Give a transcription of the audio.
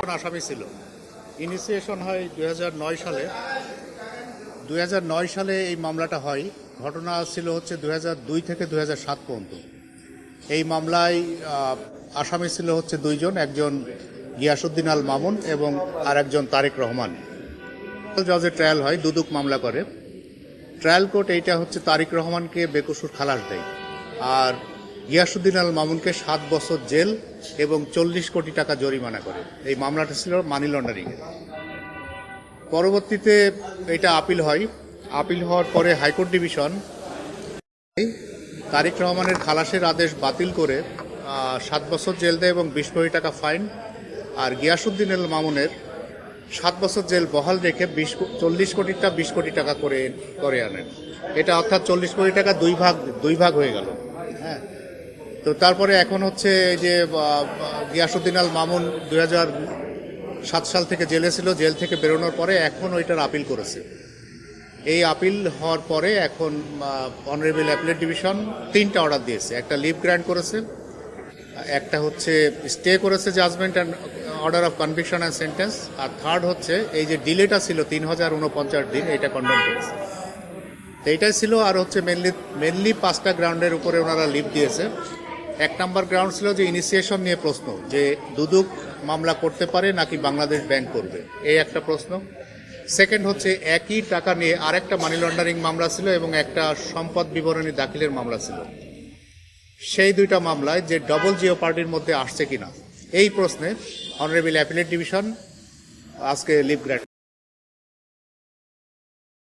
তখন আসামি ছিল। ইনিশিয়েশন হয় 2009 সালে। 2009 সালে এই মামলাটা হয়। ঘটনা ছিল হচ্ছে 2002 থেকে 2007 পর্যন্ত। এই মামলায় আসামি ছিল হচ্ছে দুইজন, একজন গিয়াসউদ্দিন আল মামুন এবং আরেকজন তারেক রহমান। জজের ট্রায়াল হয়, দুদক মামলা করে। ট্রায়াল কোর্ট এইটা হচ্ছে তারেক রহমানকে বেকসুর খালাস দেয়, আর গিয়াসউদ্দিন আল মামুনকে 7 বছর জেল এবং 40 কোটি টাকা জরিমানা করে। এই মামলাটা ছিল মানি লন্ডারিং। পরবর্তীতে এটা আপিল হয়। আপিল হওয়ার পরে হাইকোর্ট ডিভিশন তারেক রহমানের খালাসের আদেশ বাতিল করে 7 বছর জেল দেয় এবং 20 কোটি টাকা ফাইন। আর গিয়াসউদ্দিন আল মামুনের 7 বছর জেল বহাল রেখে 40 কোটিটা 20 কোটি টাকা করে আনেন। এটা অর্থাৎ 40 কোটি টাকা দুই ভাগ হয়ে গেল। হ্যাঁ, তো তারপরে এখন হচ্ছে যে গিয়াসউদ্দিন আল মামুন 2007 সাল থেকে জেলে ছিল। জেল থেকে বেরোনোর পরে এখন ওইটার আপিল করেছে। এই আপিল হওয়ার পরে এখন অনারেবল অ্যাপিলেট ডিভিশন 3টা অর্ডার দিয়েছে। একটা লিভ গ্র্যান্ট করেছে, একটা হচ্ছে স্টে করেছে judgement and order of conviction and sentence, আর থার্ড হচ্ছে এই যে ডিলেটা ছিল 3049 দিন, এটা কন্ডেম করেছে। এইটাই ছিল। আর হচ্ছে মেনলি 5টা গ্রাউন্ডের উপরে ওনারা লিভ দিয়েছে। 1 নম্বর গ্রাউন্ড ছিল যে ইনিশিয়েশন নিয়ে প্রশ্ন, যে দুদক মামলা করতে পারে নাকি বাংলাদেশ ব্যাংক করবে, এই একটা প্রশ্ন। সেকেন্ড হচ্ছে একই টাকা নিয়ে আরেকটা মানি লন্ডারিং মামলা ছিল এবং একটা সম্পদ বিবরণী দাখিলের মামলা ছিল। সেই 2টা মামলায় যে ডবল জিও পার্টির মধ্যে আসছে কিনা, এই প্রশ্নে অনারেবল অ্যাপিলেট ডিভিশন আজকে লিভ গ্র্যান্ট